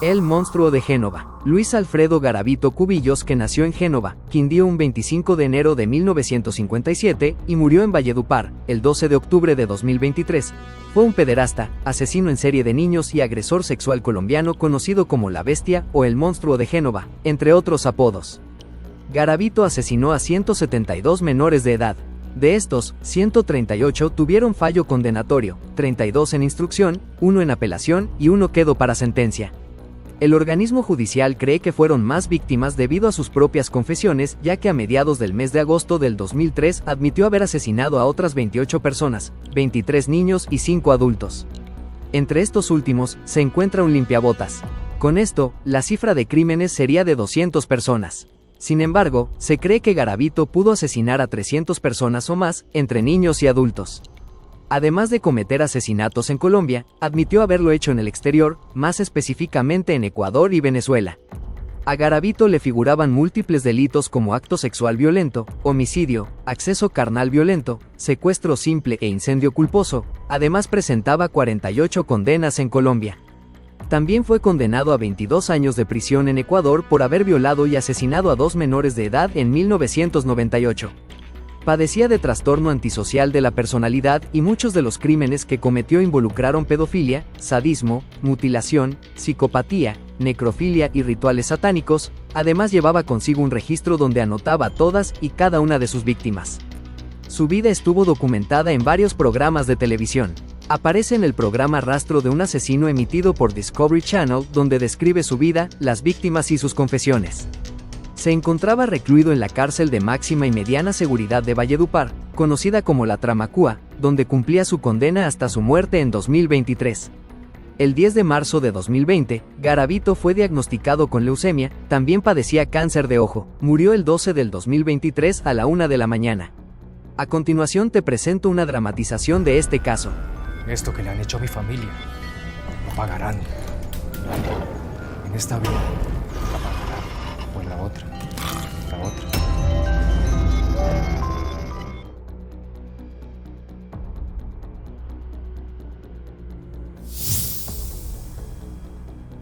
El monstruo de Génova. Luis Alfredo Garavito Cubillos, que nació en Génova, Quindío un 25 de enero de 1957 y murió en Valledupar, el 12 de octubre de 2023, fue un pederasta, asesino en serie de niños y agresor sexual colombiano conocido como La Bestia o el Monstruo de Génova, entre otros apodos. Garavito asesinó a 172 menores de edad. De estos, 138 tuvieron fallo condenatorio, 32 en instrucción, 1 en apelación y 1 quedó para sentencia. El organismo judicial cree que fueron más víctimas debido a sus propias confesiones, ya que a mediados del mes de agosto del 2003 admitió haber asesinado a otras 28 personas, 23 niños y 5 adultos. Entre estos últimos, se encuentra un limpiabotas. Con esto, la cifra de crímenes sería de 200 personas. Sin embargo, se cree que Garavito pudo asesinar a 300 personas o más, entre niños y adultos. Además de cometer asesinatos en Colombia, admitió haberlo hecho en el exterior, más específicamente en Ecuador y Venezuela. A Garavito le figuraban múltiples delitos como acto sexual violento, homicidio, acceso carnal violento, secuestro simple e incendio culposo. Además presentaba 48 condenas en Colombia. También fue condenado a 22 años de prisión en Ecuador por haber violado y asesinado a 2 menores de edad en 1998. Padecía de trastorno antisocial de la personalidad y muchos de los crímenes que cometió involucraron pedofilia, sadismo, mutilación, psicopatía, necrofilia y rituales satánicos. Además llevaba consigo un registro donde anotaba todas y cada una de sus víctimas. Su vida estuvo documentada en varios programas de televisión. Aparece en el programa Rastro de un asesino emitido por Discovery Channel, donde describe su vida, las víctimas y sus confesiones. Se encontraba recluido en la cárcel de máxima y mediana seguridad de Valledupar, conocida como la Tramacúa, donde cumplía su condena hasta su muerte en 2023. El 10 de marzo de 2020, Garavito fue diagnosticado con leucemia, también padecía cáncer de ojo, murió el 12 del 2023 a la 1 de la mañana. A continuación te presento una dramatización de este caso. Esto que le han hecho a mi familia, lo pagarán. En esta vida, lo pagarán. O en la otra.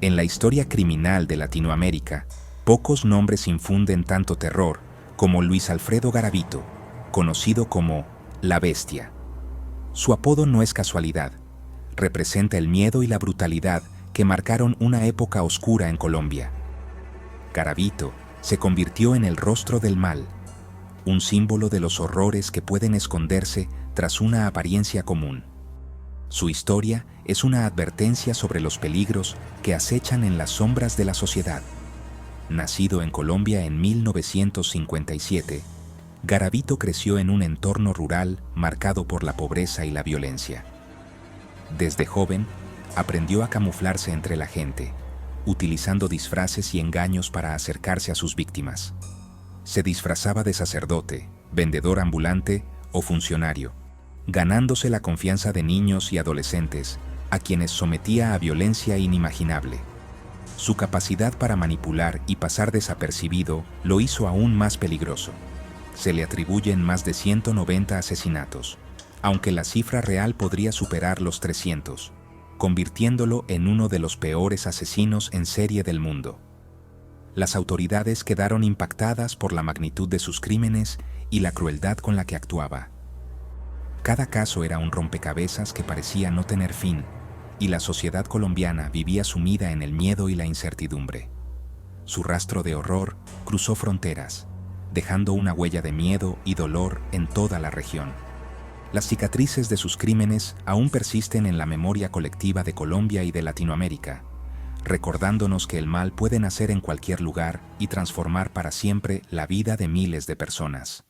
En la historia criminal de Latinoamérica, pocos nombres infunden tanto terror como Luis Alfredo Garavito, conocido como La Bestia. Su apodo no es casualidad, representa el miedo y la brutalidad que marcaron una época oscura en Colombia. Garavito se convirtió en el rostro del mal, un símbolo de los horrores que pueden esconderse tras una apariencia común. Su historia es una advertencia sobre los peligros que acechan en las sombras de la sociedad. Nacido en Colombia en 1957, Garavito creció en un entorno rural marcado por la pobreza y la violencia. Desde joven, aprendió a camuflarse entre la gente, utilizando disfraces y engaños para acercarse a sus víctimas. Se disfrazaba de sacerdote, vendedor ambulante o funcionario, ganándose la confianza de niños y adolescentes, a quienes sometía a violencia inimaginable. Su capacidad para manipular y pasar desapercibido lo hizo aún más peligroso. Se le atribuyen más de 190 asesinatos, aunque la cifra real podría superar los 300, convirtiéndolo en uno de los peores asesinos en serie del mundo. Las autoridades quedaron impactadas por la magnitud de sus crímenes y la crueldad con la que actuaba. Cada caso era un rompecabezas que parecía no tener fin, y la sociedad colombiana vivía sumida en el miedo y la incertidumbre. Su rastro de horror cruzó fronteras, dejando una huella de miedo y dolor en toda la región. Las cicatrices de sus crímenes aún persisten en la memoria colectiva de Colombia y de Latinoamérica, recordándonos que el mal puede nacer en cualquier lugar y transformar para siempre la vida de miles de personas.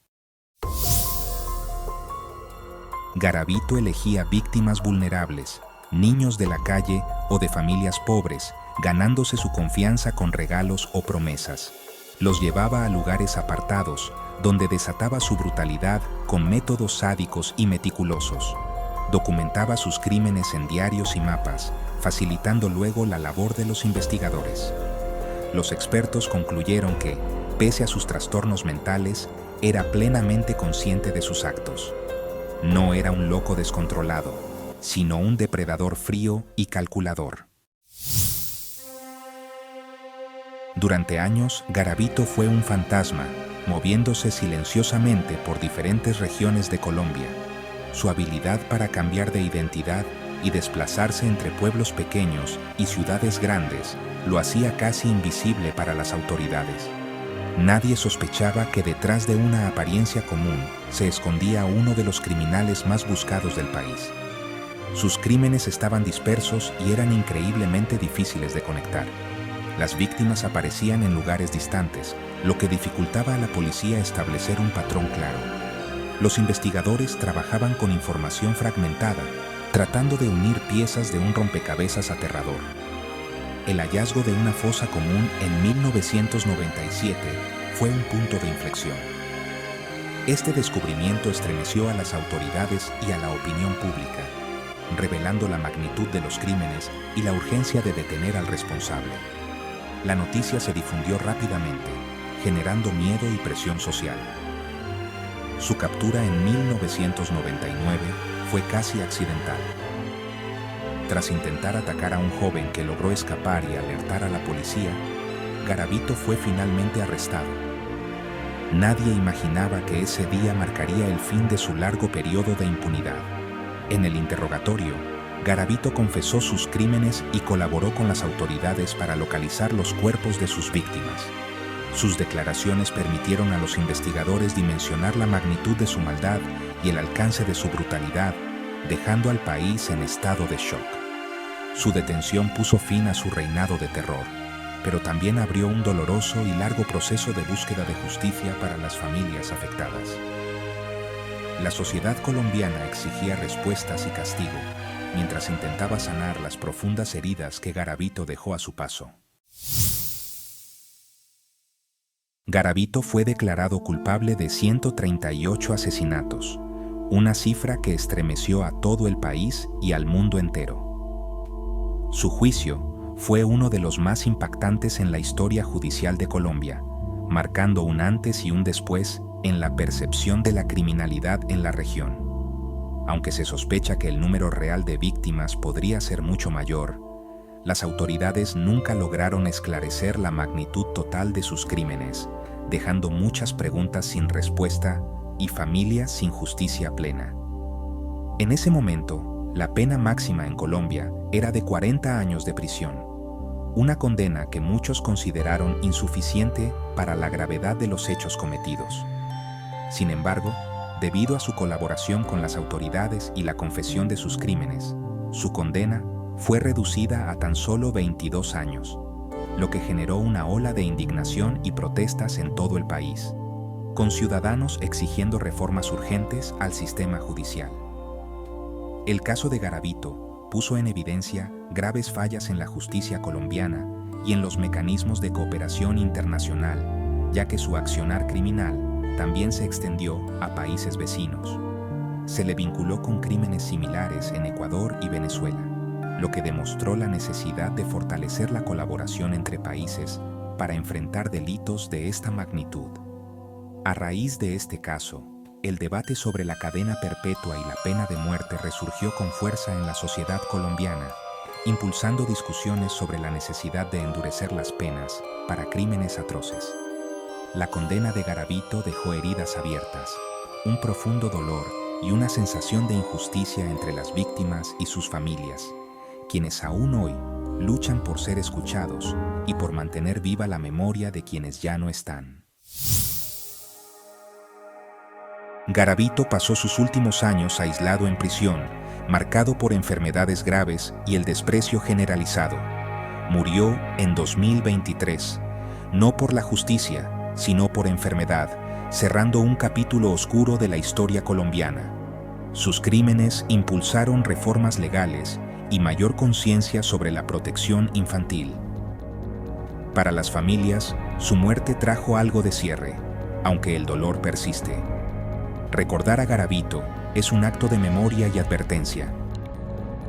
Garavito elegía víctimas vulnerables, niños de la calle o de familias pobres, ganándose su confianza con regalos o promesas. Los llevaba a lugares apartados, donde desataba su brutalidad con métodos sádicos y meticulosos. Documentaba sus crímenes en diarios y mapas, facilitando luego la labor de los investigadores. Los expertos concluyeron que, pese a sus trastornos mentales, era plenamente consciente de sus actos. No era un loco descontrolado, sino un depredador frío y calculador. Durante años, Garavito fue un fantasma, moviéndose silenciosamente por diferentes regiones de Colombia. Su habilidad para cambiar de identidad y desplazarse entre pueblos pequeños y ciudades grandes lo hacía casi invisible para las autoridades. Nadie sospechaba que detrás de una apariencia común se escondía uno de los criminales más buscados del país. Sus crímenes estaban dispersos y eran increíblemente difíciles de conectar. Las víctimas aparecían en lugares distantes, lo que dificultaba a la policía establecer un patrón claro. Los investigadores trabajaban con información fragmentada, tratando de unir piezas de un rompecabezas aterrador. El hallazgo de una fosa común en 1997 fue un punto de inflexión. Este descubrimiento estremeció a las autoridades y a la opinión pública, revelando la magnitud de los crímenes y la urgencia de detener al responsable. La noticia se difundió rápidamente, generando miedo y presión social. Su captura en 1999 fue casi accidental. Tras intentar atacar a un joven que logró escapar y alertar a la policía, Garavito fue finalmente arrestado. Nadie imaginaba que ese día marcaría el fin de su largo periodo de impunidad. En el interrogatorio, Garavito confesó sus crímenes y colaboró con las autoridades para localizar los cuerpos de sus víctimas. Sus declaraciones permitieron a los investigadores dimensionar la magnitud de su maldad y el alcance de su brutalidad, dejando al país en estado de shock. Su detención puso fin a su reinado de terror, pero también abrió un doloroso y largo proceso de búsqueda de justicia para las familias afectadas. La sociedad colombiana exigía respuestas y castigo, mientras intentaba sanar las profundas heridas que Garavito dejó a su paso. Garavito fue declarado culpable de 138 asesinatos, una cifra que estremeció a todo el país y al mundo entero. Su juicio fue uno de los más impactantes en la historia judicial de Colombia, marcando un antes y un después en la percepción de la criminalidad en la región. Aunque se sospecha que el número real de víctimas podría ser mucho mayor, las autoridades nunca lograron esclarecer la magnitud total de sus crímenes, dejando muchas preguntas sin respuesta y familias sin justicia plena. En ese momento, la pena máxima en Colombia era de 40 años de prisión, una condena que muchos consideraron insuficiente para la gravedad de los hechos cometidos. Sin embargo, debido a su colaboración con las autoridades y la confesión de sus crímenes, su condena fue reducida a tan solo 22 años, lo que generó una ola de indignación y protestas en todo el país, con ciudadanos exigiendo reformas urgentes al sistema judicial. El caso de Garavito puso en evidencia graves fallas en la justicia colombiana y en los mecanismos de cooperación internacional, ya que su accionar criminal también se extendió a países vecinos. Se le vinculó con crímenes similares en Ecuador y Venezuela, lo que demostró la necesidad de fortalecer la colaboración entre países para enfrentar delitos de esta magnitud. A raíz de este caso, el debate sobre la cadena perpetua y la pena de muerte resurgió con fuerza en la sociedad colombiana, impulsando discusiones sobre la necesidad de endurecer las penas para crímenes atroces. La condena de Garavito dejó heridas abiertas, un profundo dolor y una sensación de injusticia entre las víctimas y sus familias, quienes aún hoy luchan por ser escuchados y por mantener viva la memoria de quienes ya no están. Garavito pasó sus últimos años aislado en prisión, marcado por enfermedades graves y el desprecio generalizado. Murió en 2023, no por la justicia, sino por enfermedad, cerrando un capítulo oscuro de la historia colombiana. Sus crímenes impulsaron reformas legales y mayor conciencia sobre la protección infantil. Para las familias, su muerte trajo algo de cierre, aunque el dolor persiste. Recordar a Garavito es un acto de memoria y advertencia.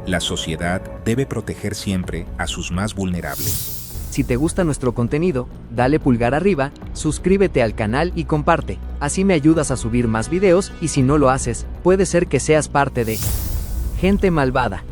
La sociedad debe proteger siempre a sus más vulnerables. Si te gusta nuestro contenido, dale pulgar arriba, suscríbete al canal y comparte. Así me ayudas a subir más videos y si no lo haces, puede ser que seas parte de Gente Malvada.